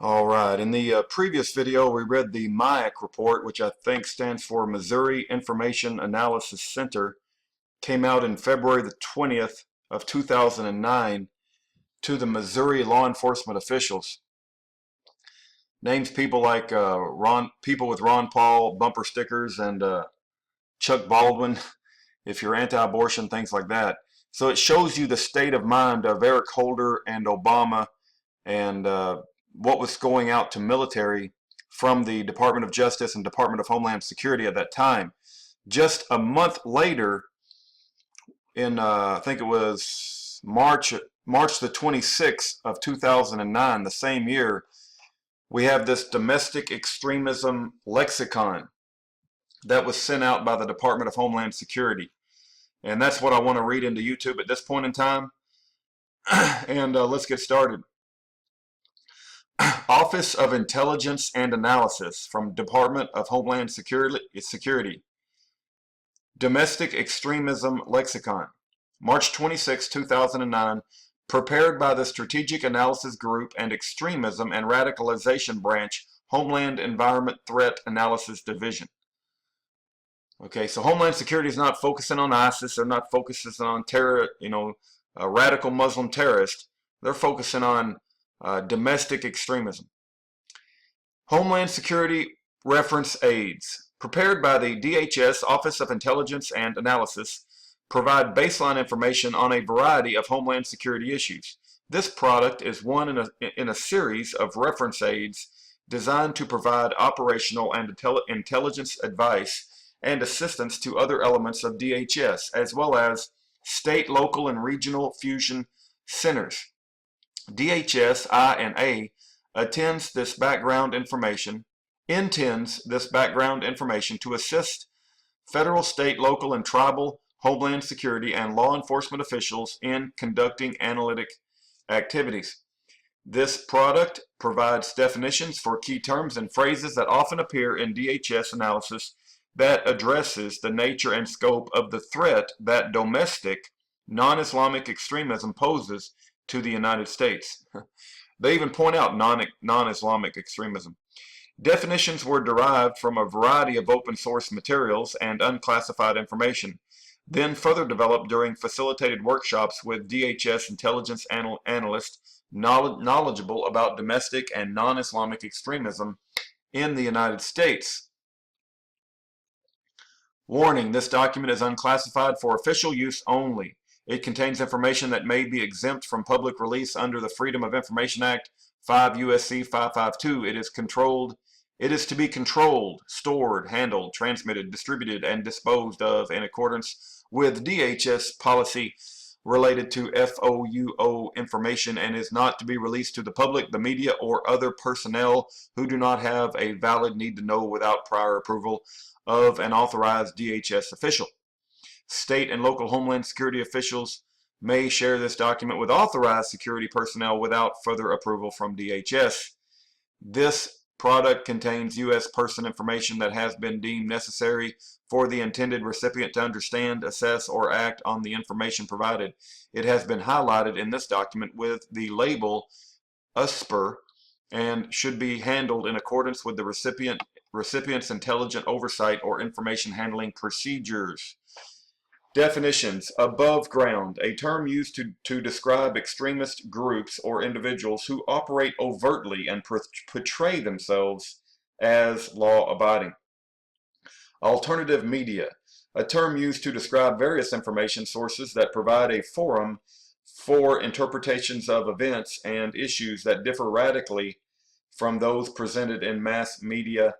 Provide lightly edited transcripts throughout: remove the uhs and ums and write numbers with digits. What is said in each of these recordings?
All right, in the previous video, we read the MIAC report, which I think stands for Missouri Information Analysis Center, came out in February the 20th of 2009 to the Missouri law enforcement officials. Names people like people with Ron Paul bumper stickers and Chuck Baldwin, if you're anti-abortion, things like that. So it shows you the state of mind of Eric Holder and Obama and what was going out to military from the Department of Justice and Department of Homeland Security at that time. Just a month later, in I think it was March the 26th of 2009, the same year, we have this Domestic Extremism Lexicon that was sent out by the Department of Homeland Security. And that's what I want to read into YouTube at this point in time. And let's get started. Office of Intelligence and Analysis from Department of Homeland Security. Domestic Extremism Lexicon. March 26, 2009. Prepared by the Strategic Analysis Group and Extremism and Radicalization Branch, Homeland Environment Threat Analysis Division. Okay, so Homeland Security is not focusing on ISIS. They're not focusing on terror, radical Muslim terrorists. They're focusing on domestic extremism. Homeland Security Reference Aids. Prepared by the DHS Office of Intelligence and Analysis, provide baseline information on a variety of Homeland Security issues. This product is one in a series of reference aids designed to provide operational and intelligence advice and assistance to other elements of DHS, as well as state, local, and regional fusion centers. DHS I&A intends this background information to assist federal, state, local, and tribal Homeland Security and law enforcement officials in conducting analytic activities. This product provides definitions for key terms and phrases that often appear in DHS analysis that addresses the nature and scope of the threat that domestic, non-Islamic extremism poses to the United States. They even point out non-Islamic extremism. Definitions were derived from a variety of open source materials and unclassified information, then further developed during facilitated workshops with DHS intelligence analysts knowledgeable about domestic and non-Islamic extremism in the United States. Warning, this document is unclassified for official use only. It contains information that may be exempt from public release under the Freedom of Information Act 5 USC 552. It is to be controlled, stored, handled, transmitted, distributed, and disposed of in accordance with DHS policy related to FOUO information and is not to be released to the public, the media, or other personnel who do not have a valid need to know without prior approval of an authorized DHS official. State and local Homeland Security officials may share this document with authorized security personnel without further approval from DHS. This product contains U.S. person information that has been deemed necessary for the intended recipient to understand, assess, or act on the information provided. It has been highlighted in this document with the label USPR and should be handled in accordance with the recipient's intelligent oversight or information handling procedures. Definitions. Above ground, a term used to describe extremist groups or individuals who operate overtly and portray themselves as law-abiding. Alternative media, a term used to describe various information sources that provide a forum for interpretations of events and issues that differ radically from those presented in mass media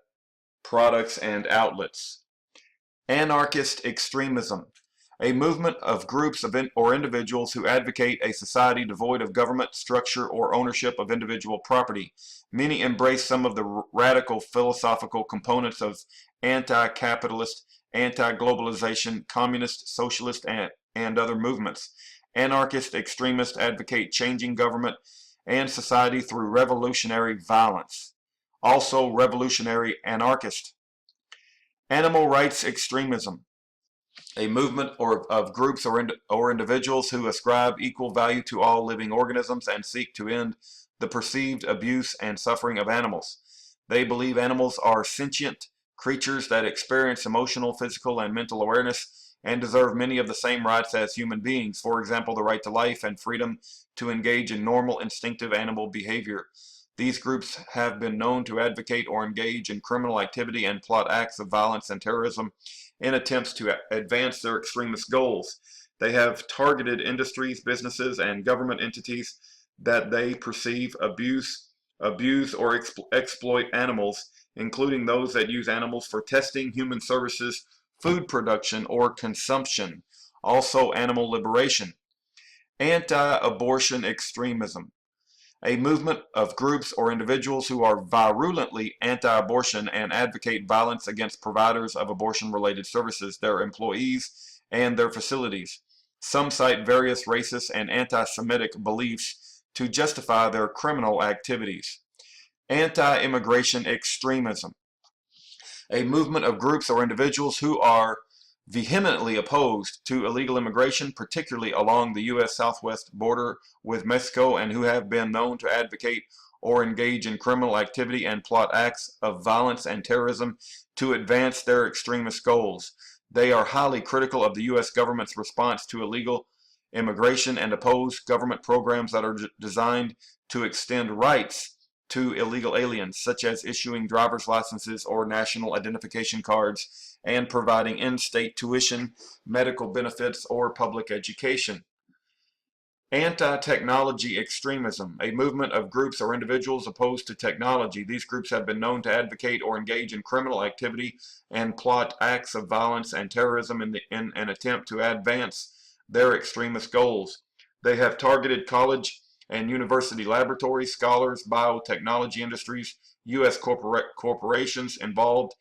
products and outlets. Anarchist extremism, a movement of groups or individuals who advocate a society devoid of government structure or ownership of individual property. Many embrace some of the radical philosophical components of anti-capitalist, anti-globalization, communist, socialist, and other movements. Anarchist extremists advocate changing government and society through revolutionary violence. Also revolutionary anarchist. Animal rights extremism, a movement of groups or individuals who ascribe equal value to all living organisms and seek to end the perceived abuse and suffering of animals. They believe animals are sentient creatures that experience emotional, physical, and mental awareness and deserve many of the same rights as human beings. For example, the right to life and freedom to engage in normal, instinctive animal behavior. These groups have been known to advocate or engage in criminal activity and plot acts of violence and terrorism in attempts to advance their extremist goals. They have targeted industries, businesses, and government entities that they perceive abuse, or exploit animals, including those that use animals for testing, human services, food production, or consumption. Also, animal liberation. Anti-abortion extremism. A movement of groups or individuals who are virulently anti-abortion and advocate violence against providers of abortion-related services, their employees, and their facilities. Some cite various racist and anti-Semitic beliefs to justify their criminal activities. Anti-immigration extremism. A movement of groups or individuals who are vehemently opposed to illegal immigration, particularly along the U.S. southwest border with Mexico, and who have been known to advocate or engage in criminal activity and plot acts of violence and terrorism to advance their extremist goals. They are highly critical of the U.S. government's response to illegal immigration and oppose government programs that are designed to extend rights to illegal aliens, such as issuing driver's licenses or national identification cards and providing in-state tuition, medical benefits, or public education. Anti-technology extremism, a movement of groups or individuals opposed to technology. These groups have been known to advocate or engage in criminal activity and plot acts of violence and terrorism in an attempt to advance their extremist goals. They have targeted college and university laboratories, scholars, biotechnology industries, U.S. corporations involved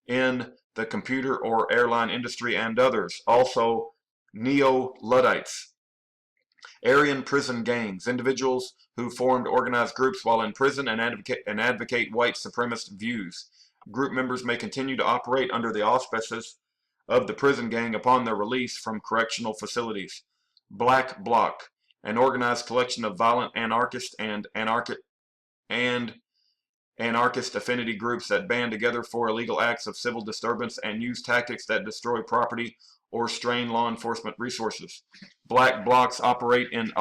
in the computer or airline industry, and others. Also, Neo-Luddites, Aryan prison gangs, individuals who formed organized groups while in prison and advocate white supremacist views. Group members may continue to operate under the auspices of the prison gang upon their release from correctional facilities. Black Bloc, an organized collection of violent anarchist and anarchist affinity groups that band together for illegal acts of civil disturbance and use tactics that destroy property or strain law enforcement resources. Black blocs operate in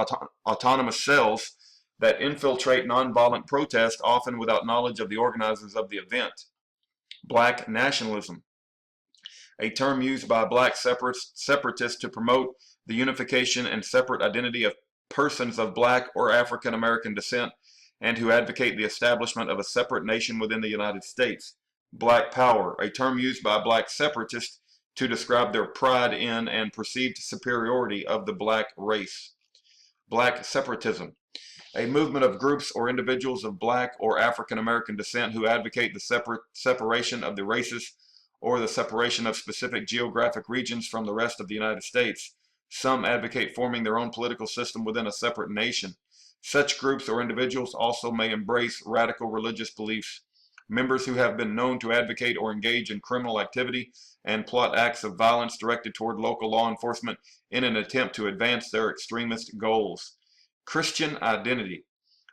autonomous cells that infiltrate nonviolent protest, often without knowledge of the organizers of the event. Black nationalism, a term used by black separatists to promote the unification and separate identity of persons of black or African American descent and who advocate the establishment of a separate nation within the United States. Black power, a term used by black separatists to describe their pride in and perceived superiority of the black race. Black separatism, a movement of groups or individuals of black or African American descent who advocate the separation of the races or the separation of specific geographic regions from the rest of the United States. Some advocate forming their own political system within a separate nation. Such groups or individuals also may embrace radical religious beliefs. Members who have been known to advocate or engage in criminal activity and plot acts of violence directed toward local law enforcement in an attempt to advance their extremist goals. Christian identity,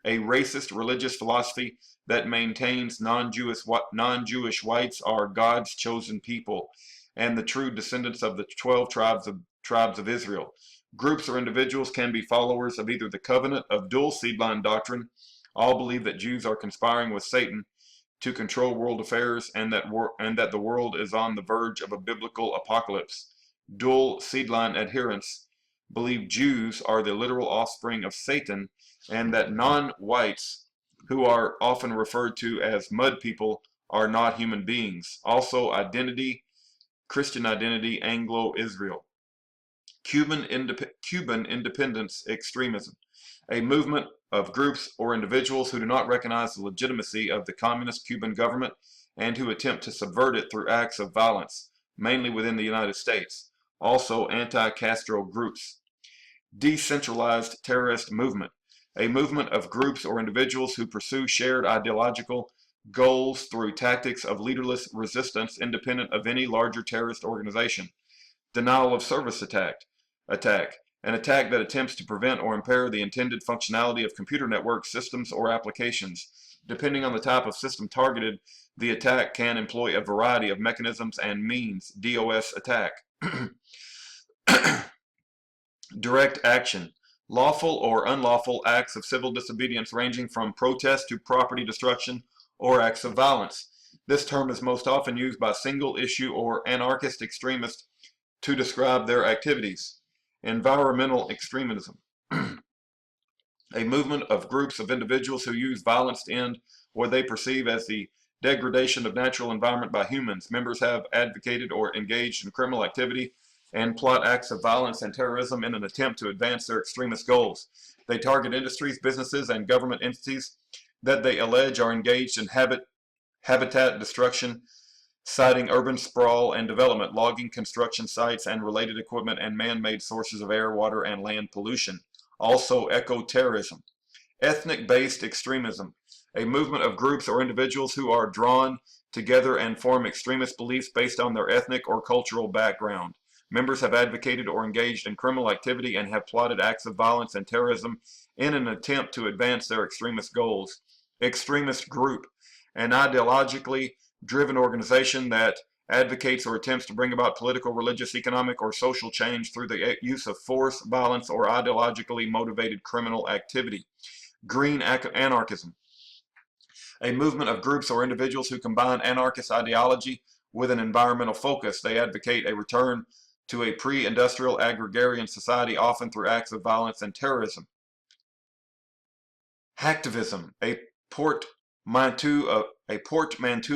a racist religious philosophy that maintains non-Jewish whites are God's chosen people and the true descendants of the 12 tribes of Israel. Groups or individuals can be followers of either the covenant of dual seedline doctrine. All believe that Jews are conspiring with Satan to control world affairs and that the world is on the verge of a biblical apocalypse. Dual seedline adherents believe Jews are the literal offspring of Satan and that non-whites, who are often referred to as mud people, are not human beings. Also, Christian identity, Anglo-Israel. Cuban independence extremism, a movement of groups or individuals who do not recognize the legitimacy of the communist Cuban government and who attempt to subvert it through acts of violence, mainly within the United States. Also, anti-Castro groups. Decentralized terrorist movement, a movement of groups or individuals who pursue shared ideological goals through tactics of leaderless resistance independent of any larger terrorist organization. Denial of service attack, An attack that attempts to prevent or impair the intended functionality of computer networks, systems, or applications. Depending on the type of system targeted, the attack can employ a variety of mechanisms and means. DOS attack. Direct action. Lawful or unlawful acts of civil disobedience ranging from protest to property destruction or acts of violence. This term is most often used by single-issue or anarchist extremists to describe their activities. Environmental extremism. A movement of groups of individuals who use violence to end what they perceive as the degradation of natural environment by humans. Members have advocated or engaged in criminal activity and plot acts of violence and terrorism in an attempt to advance their extremist goals. They target industries, businesses, and government entities that they allege are engaged in habitat destruction, citing urban sprawl and development, logging, construction sites, and related equipment, and man-made sources of air, water, and land pollution. Also, eco-terrorism. Ethnic-based extremism. A movement of groups or individuals who are drawn together and form extremist beliefs based on their ethnic or cultural background. Members have advocated or engaged in criminal activity and have plotted acts of violence and terrorism in an attempt to advance their extremist goals. Extremist group. An ideologically driven organization that advocates or attempts to bring about political, religious, economic, or social change through the use of force, violence, or ideologically motivated criminal activity. Green anarchism. A movement of groups or individuals who combine anarchist ideology with an environmental focus. They advocate a return to a pre-industrial agrarian society, often through acts of violence and terrorism. Hacktivism, a portmanteau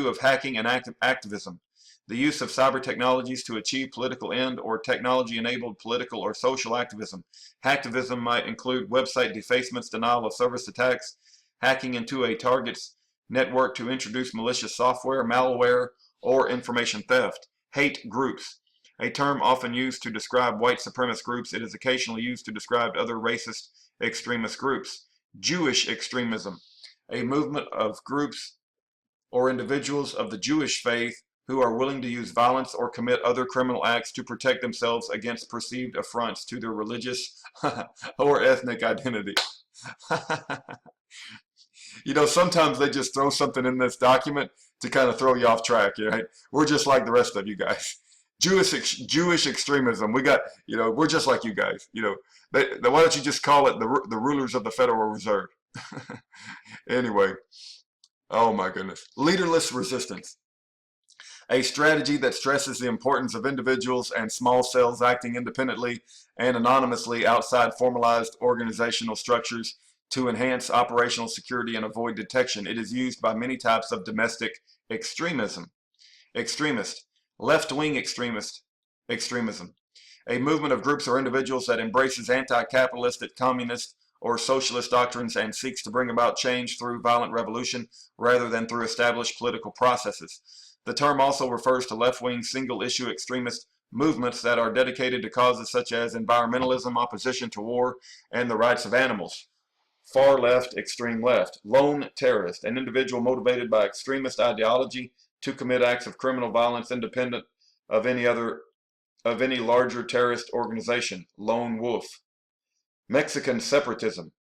of hacking and activism. The use of cyber technologies to achieve political end or technology-enabled political or social activism. Hacktivism might include website defacements, denial of service attacks, hacking into a target's network to introduce malicious software, malware, or information theft. Hate groups. A term often used to describe white supremacist groups, it is occasionally used to describe other racist extremist groups. Jewish extremism. A movement of groups or individuals of the Jewish faith who are willing to use violence or commit other criminal acts to protect themselves against perceived affronts to their religious or ethnic identity. You know, sometimes they just throw something in this document to kind of throw you off track, right? We're just like the rest of you guys. Jewish extremism. We got, you know, we're just like you guys. You know, why don't you just call it the rulers of the Federal Reserve? Anyway, oh my goodness. Leaderless resistance. A strategy that stresses the importance of individuals and small cells acting independently and anonymously outside formalized organizational structures to enhance operational security and avoid detection. It is used by many types of domestic extremism. Extremist. Left-wing extremism. A movement of groups or individuals that embraces anti-capitalistic, communist, or socialist doctrines and seeks to bring about change through violent revolution rather than through established political processes. The term also refers to left-wing single-issue extremist movements that are dedicated to causes such as environmentalism, opposition to war, and the rights of animals. Far left, extreme left. Lone terrorist, an individual motivated by extremist ideology to commit acts of criminal violence independent of any larger terrorist organization. Lone wolf. Mexican separatism,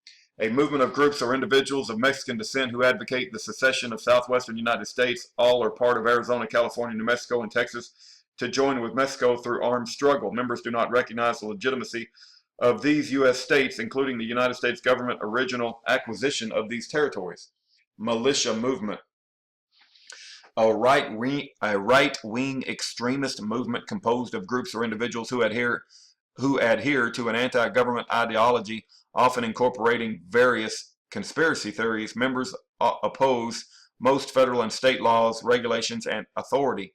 a movement of groups or individuals of Mexican descent who advocate the secession of southwestern United States, all or part of Arizona, California, New Mexico, and Texas, to join with Mexico through armed struggle. Members do not recognize the legitimacy of these U.S. states, including the United States government original acquisition of these territories. Militia movement. A right-wing extremist movement composed of groups or individuals who adhere to an anti-government ideology, often incorporating various conspiracy theories. Members oppose most federal and state laws, regulations, and authority,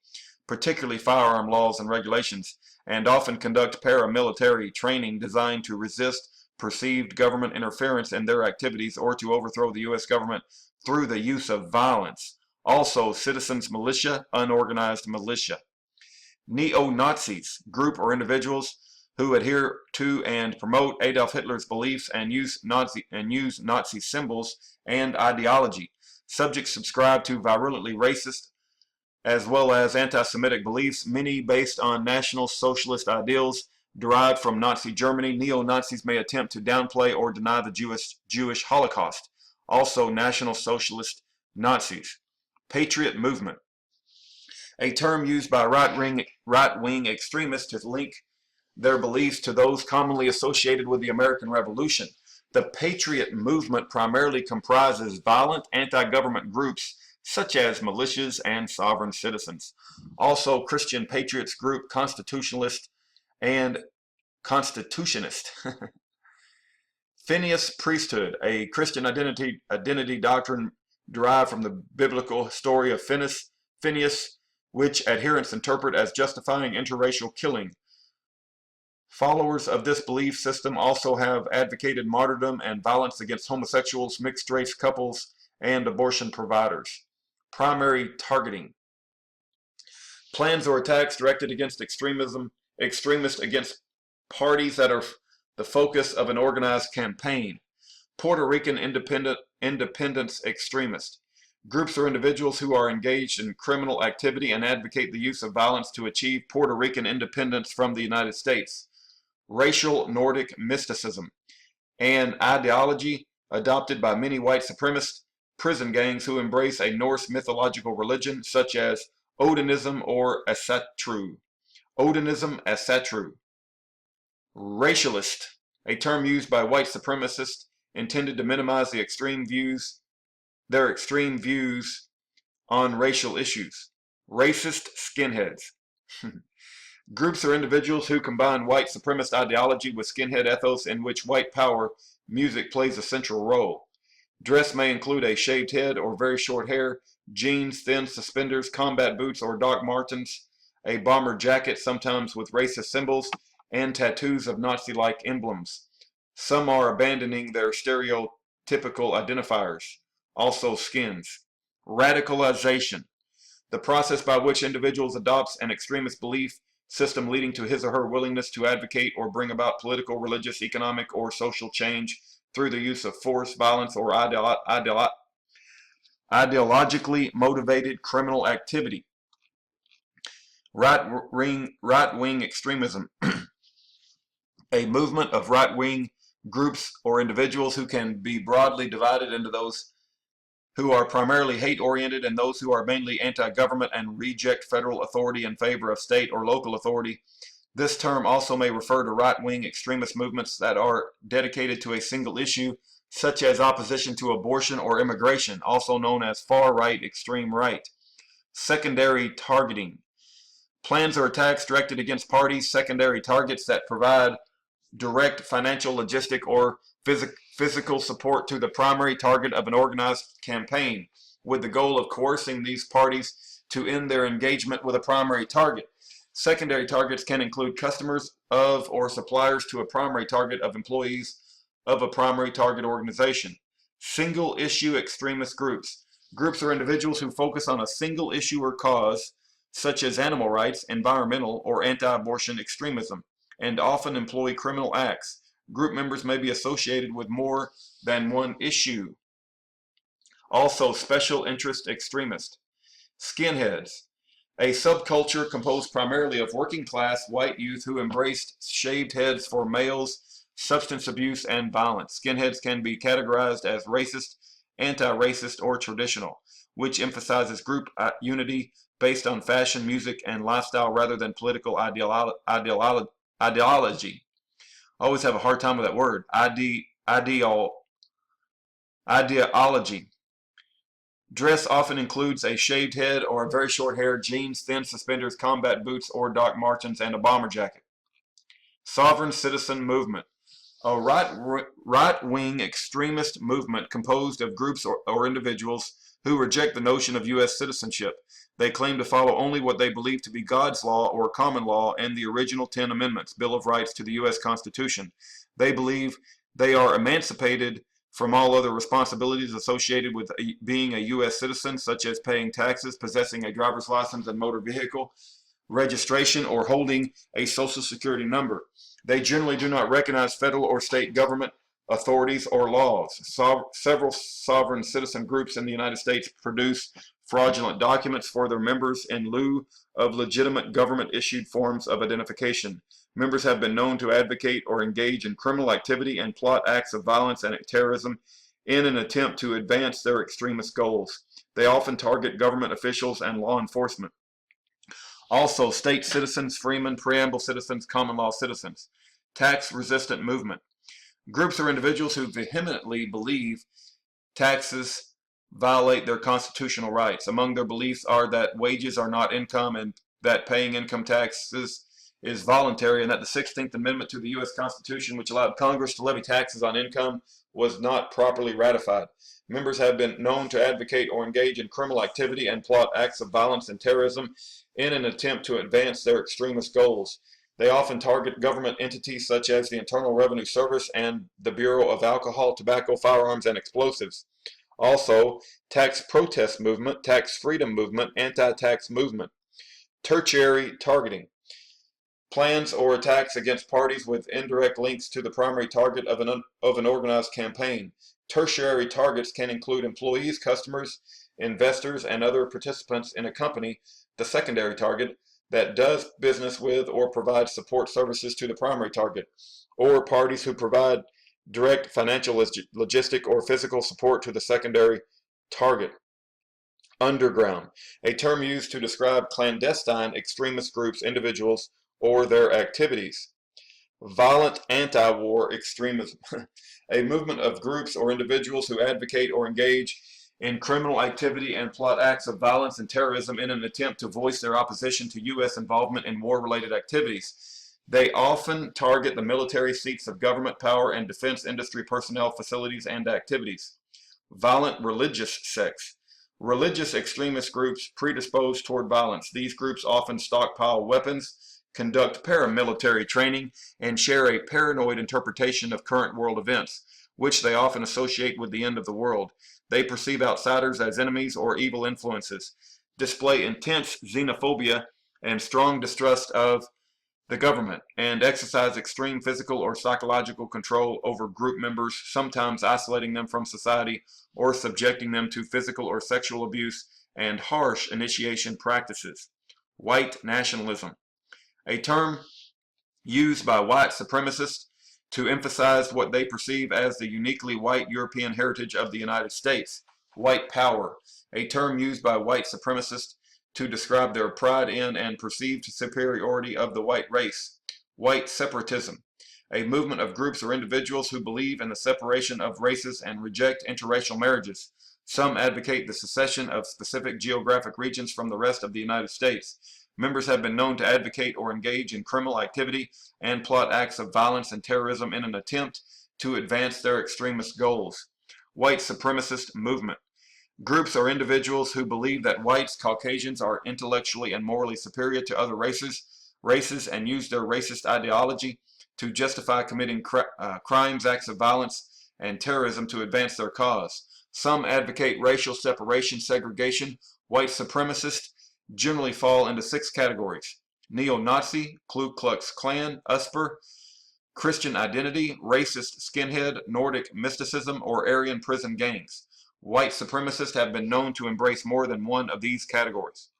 particularly firearm laws and regulations, and often conduct paramilitary training designed to resist perceived government interference in their activities or to overthrow the U.S. government through the use of violence. Also, citizens militia, unorganized militia. Neo-Nazis, group or individuals who adhere to and promote Adolf Hitler's beliefs and use Nazi symbols and ideology. Subjects subscribe to virulently racist as well as anti-Semitic beliefs, many based on National Socialist ideals. derived from Nazi Germany. Neo-Nazis may attempt to downplay or deny the Jewish Holocaust. Also, National Socialist Nazis. Patriot movement, a term used by right-wing extremists to link their beliefs to those commonly associated with the American Revolution. The patriot movement primarily comprises violent anti-government groups such as militias and sovereign citizens. Also, Christian patriots group, constitutionalist and constitutionist. Phineas priesthood, a Christian identity doctrine derived from the biblical story of Phineas, which adherents interpret as justifying interracial killing. Followers of this belief system also have advocated martyrdom and violence against homosexuals, mixed-race couples, and abortion providers. Primary targeting. Plans or attacks directed against extremists against parties that are the focus of an organized campaign. Puerto Rican independence extremists. Groups or individuals who are engaged in criminal activity and advocate the use of violence to achieve Puerto Rican independence from the United States. Racial Nordic mysticism, an ideology adopted by many white supremacist prison gangs who embrace a Norse mythological religion such as Odinism or Asatru. Racialist, a term used by white supremacists intended to minimize their extreme views on racial issues. Racist skinheads. Groups or individuals who combine white supremacist ideology with skinhead ethos in which white power music plays a central role. Dress may include a shaved head or very short hair, jeans, thin suspenders, combat boots or Doc Martens, a bomber jacket sometimes with racist symbols, and tattoos of Nazi-like emblems. Some are abandoning their stereotypical identifiers. Also skins. Radicalization, the process by which individuals adopt an extremist belief system leading to his or her willingness to advocate or bring about political, religious, economic, or social change through the use of force, violence, or ideologically motivated criminal activity. Right-wing extremism, a movement of right-wing groups or individuals who can be broadly divided into those who are primarily hate-oriented and those who are mainly anti-government and reject federal authority in favor of state or local authority. This term also may refer to right-wing extremist movements that are dedicated to a single issue, such as opposition to abortion or immigration, also known as far-right extreme right. Secondary targeting. Plans or attacks directed against parties, secondary targets that provide direct financial, logistic, or physical support to the primary target of an organized campaign, with the goal of coercing these parties to end their engagement with a primary target. Secondary targets can include customers of or suppliers to a primary target of employees of a primary target organization. Single issue extremist groups. Groups or individuals who focus on a single issue or cause, such as animal rights, environmental, or anti-abortion extremism, and often employ criminal acts. Group members may be associated with more than one issue. Also, special interest extremists. Skinheads, a subculture composed primarily of working class white youth who embraced shaved heads for males, substance abuse, and violence. Skinheads can be categorized as racist, anti-racist, or traditional, which emphasizes group unity based on fashion, music, and lifestyle rather than political ideology. I always have a hard time with that word. Ideology. Dress often includes a shaved head or a very short hair, jeans, thin suspenders, combat boots, or Doc Martens, and a bomber jacket. Sovereign citizen movement. A right-wing extremist movement composed of groups or individuals who reject the notion of U.S. citizenship. They claim to follow only what they believe to be God's law or common law and the original 10 amendments, Bill of Rights to the U.S. Constitution. They believe they are emancipated from all other responsibilities associated with being a U.S. citizen, such as paying taxes, possessing a driver's license and motor vehicle registration, or holding a social security number. They generally do not recognize federal or state government authorities or laws. Several sovereign citizen groups in the United States produce fraudulent documents for their members in lieu of legitimate government-issued forms of identification. Members have been known to advocate or engage in criminal activity and plot acts of violence and terrorism in an attempt to advance their extremist goals. They often target government officials and law enforcement. Also, state citizens, freemen, preamble citizens, common law citizens. Tax-resistant movement. Groups or individuals who vehemently believe taxes violate their constitutional rights. Among their beliefs are that wages are not income and that paying income taxes is voluntary, and that the 16th Amendment to the U.S. Constitution, which allowed Congress to levy taxes on income, was not properly ratified. Members have been known to advocate or engage in criminal activity and plot acts of violence and terrorism in an attempt to advance their extremist goals. They often target government entities such as the Internal Revenue Service and the Bureau of Alcohol, Tobacco, Firearms, and Explosives. Also, tax protest movement, tax freedom movement, anti-tax movement. Tertiary targeting. Plans or attacks against parties with indirect links to the primary target of an organized campaign. Tertiary targets can include employees, customers, investors, and other participants in a company. The secondary target that does business with or provides support services to the primary target, or parties who provide direct financial, logistic, or physical support to the secondary target. Underground, a term used to describe clandestine extremist groups, individuals, or their activities. Violent anti-war extremism, a movement of groups or individuals who advocate or engage in criminal activity and plot acts of violence and terrorism in an attempt to voice their opposition to U.S. involvement in war-related activities. They often target the military seats of government power and defense industry personnel, facilities, and activities. Violent religious sects. Religious extremist groups predisposed toward violence. These groups often stockpile weapons, conduct paramilitary training, and share a paranoid interpretation of current world events, which they often associate with the end of the world. They perceive outsiders as enemies or evil influences, display intense xenophobia and strong distrust of the government, and exercise extreme physical or psychological control over group members, sometimes isolating them from society or subjecting them to physical or sexual abuse and harsh initiation practices. White nationalism, a term used by white supremacists to emphasize what they perceive as the uniquely white European heritage of the United States. White power, a term used by white supremacists to describe their pride in and perceived superiority of the white race. White separatism, a movement of groups or individuals who believe in the separation of races and reject interracial marriages. Some advocate the secession of specific geographic regions from the rest of the United States. Members have been known to advocate or engage in criminal activity and plot acts of violence and terrorism in an attempt to advance their extremist goals. White supremacist movement. Groups or individuals who believe that whites, Caucasians, are intellectually and morally superior to other races and use their racist ideology to justify committing crimes, acts of violence, and terrorism to advance their cause. Some advocate racial separation, segregation. White supremacists generally fall into 6 categories: neo-Nazi, Ku Klux Klan, USPR, Christian identity, racist skinhead, Nordic mysticism, or Aryan prison gangs. White supremacists have been known to embrace more than one of these categories.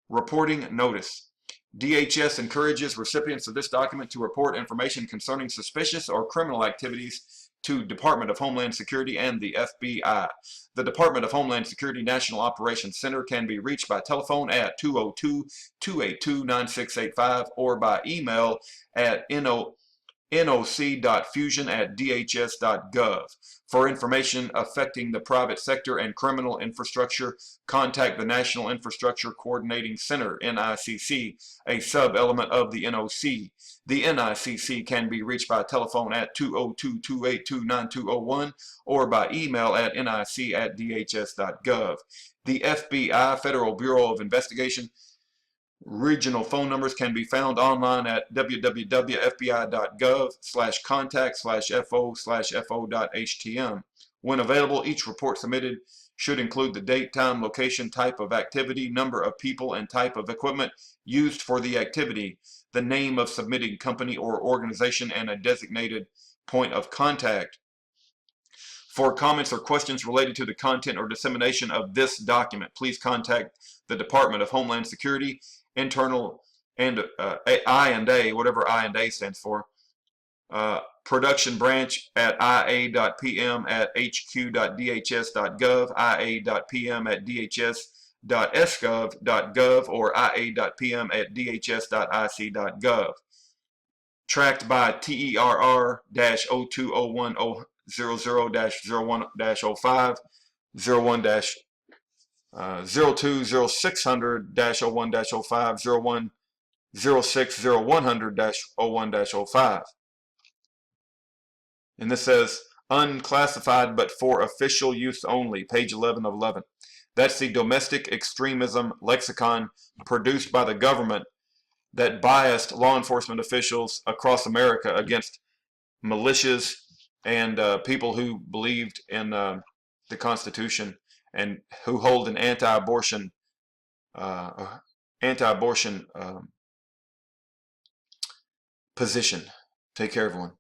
Reporting notice. DHS encourages recipients of this document to report information concerning suspicious or criminal activities to Department of Homeland Security and the FBI. The Department of Homeland Security National Operations Center can be reached by telephone at 202-282-9685 or by email at noc.fusion@dhs.gov. For information affecting the private sector and criminal infrastructure, contact the National Infrastructure Coordinating Center, NICC, a sub-element of the NOC. The NICC can be reached by telephone at 202-282-9201 or by email at nic@dhs.gov. The FBI, Federal Bureau of Investigation, regional phone numbers can be found online at www.fbi.gov/contact/fo/fo.htm. When available, each report submitted should include the date, time, location, type of activity, number of people, and type of equipment used for the activity, the name of submitting company or organization, and a designated point of contact. For comments or questions related to the content or dissemination of this document, please contact the Department of Homeland Security, Internal and I and A, whatever I and A stands for. Production branch at ia.pm@hq.dhs.gov, ia.pm@dhs.sgov.gov, or ia.pm@dhs.ic.gov. Tracked by TERR-020100-01-05, 01-020600-01-05, 01-060100-01-05. And this says unclassified but for official use only, page 11 of 11. That's the domestic extremism lexicon produced by the government that biased law enforcement officials across America against militias and people who believed in the Constitution and who hold an anti-abortion position. Take care, everyone.